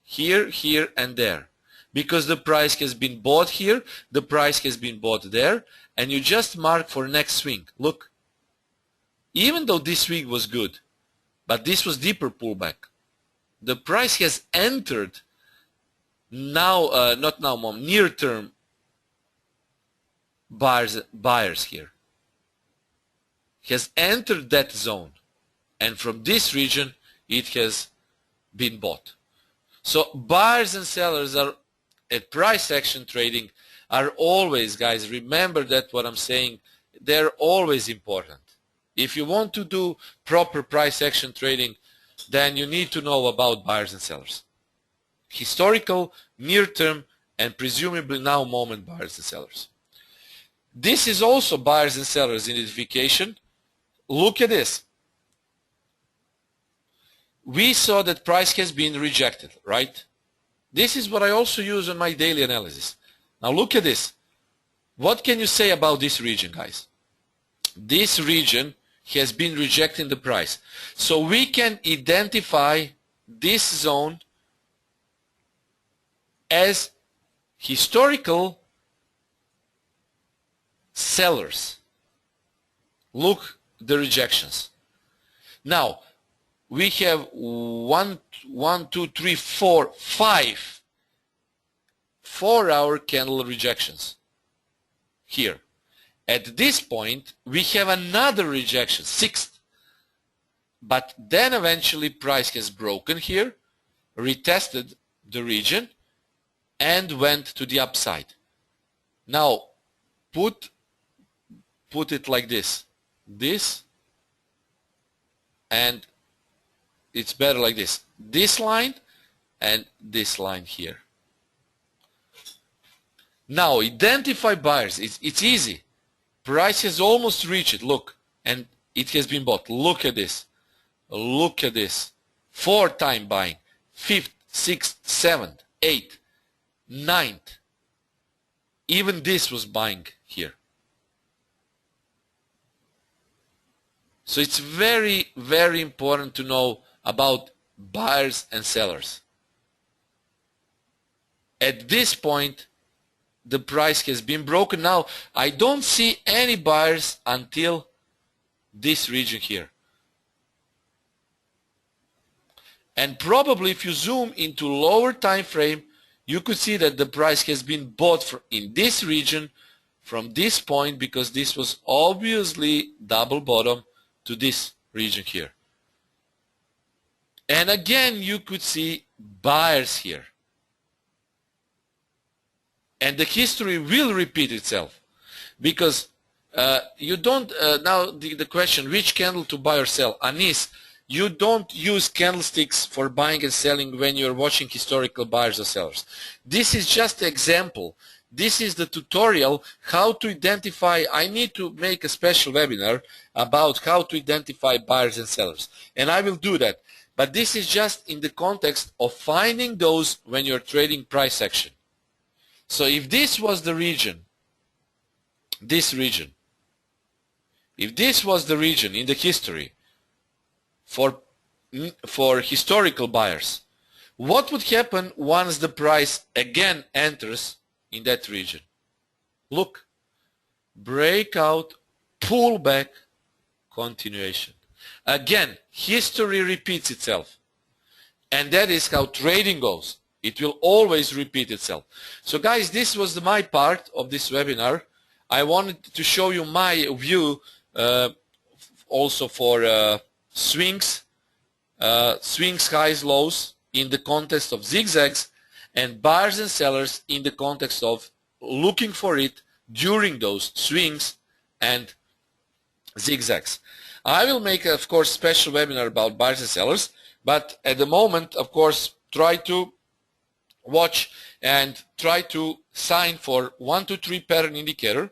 Here, here, and there. Because the price has been bought here, the price has been bought there, and you just mark for next swing. Look, even though this swing was good, but this was deeper pullback, the price has entered now, not now, mom, near-term buyers here. Has entered that zone, and from this region it has been bought. So buyers and sellers are at price action trading are always, guys, remember that what I'm saying, they're always important. If you want to do proper price action trading, then you need to know about buyers and sellers. Historical, near-term, and presumably now moment buyers and sellers. This is also buyers and sellers identification. Look at this. We saw that price has been rejected, right? This is what I also use on my daily analysis. Now look at this. What can you say about this region, guys? This region has been rejecting the price. So we can identify this zone as historical sellers. Look the rejections. Now we have 1, 2, 3, 4, 5 4-hour candle rejections here. At this point we have another rejection, 6th, but then eventually price has broken here, retested the region, and went to the upside. Now put it like this, and it's better like this line and this line here. Now identify buyers. It's easy. Price has almost reached it, look, and it has been bought. Look at this. Look at this. 4-time buying. 5th, 6th, 7th, 8th, 9th. Even this was buying here. So it's very, very important to know about buyers and sellers. At this point, the price has been broken. Now, I don't see any buyers until this region here. And probably if you zoom into lower time frame, you could see that the price has been bought in this region from this point, because this was obviously double bottom to this region here. And again, you could see buyers here. And the history will repeat itself, because you don't, now the question, which candle to buy or sell? Anis, you don't use candlesticks for buying and selling when you're watching historical buyers or sellers. This is just an example. This is the tutorial how to identify. I need to make a special webinar about how to identify buyers and sellers, and I will do that. But this is just in the context of finding those when you're trading price action. So if this was the region, this region, if this was the region in the history for historical buyers, what would happen once the price again enters in that region? Look, breakout, pullback, continuation. Again, history repeats itself. And that is how trading goes. It will always repeat itself. So guys, this was my part of this webinar. I wanted to show you my view also for swings, highs, lows in the context of zigzags, and buyers and sellers in the context of looking for it during those swings and zigzags. I will make, of course, special webinar about buyers and sellers, but at the moment, of course, try to watch and try to sign for 1 to 3 pattern indicator.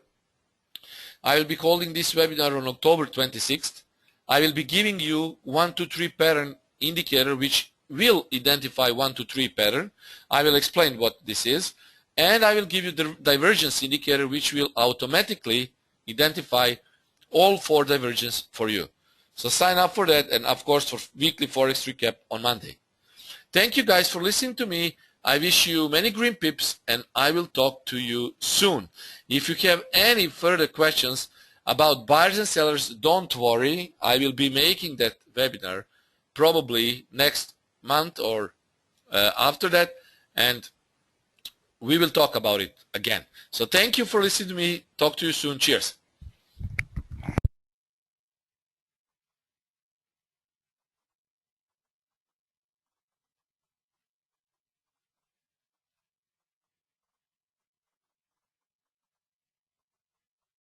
I will be holding this webinar on October 26th. I will be giving you 1 to 3 pattern indicator which will identify 1 to 3 pattern. I will explain what this is, and I will give you the divergence indicator which will automatically identify all 4 divergences for you. So sign up for that, and of course for weekly Forex recap on Monday. Thank you guys for listening to me. I wish you many green pips, and I will talk to you soon. If you have any further questions about buyers and sellers, don't worry. I will be making that webinar probably next month or after that, and we will talk about it again. So thank you for listening to me. Talk to you soon. Cheers.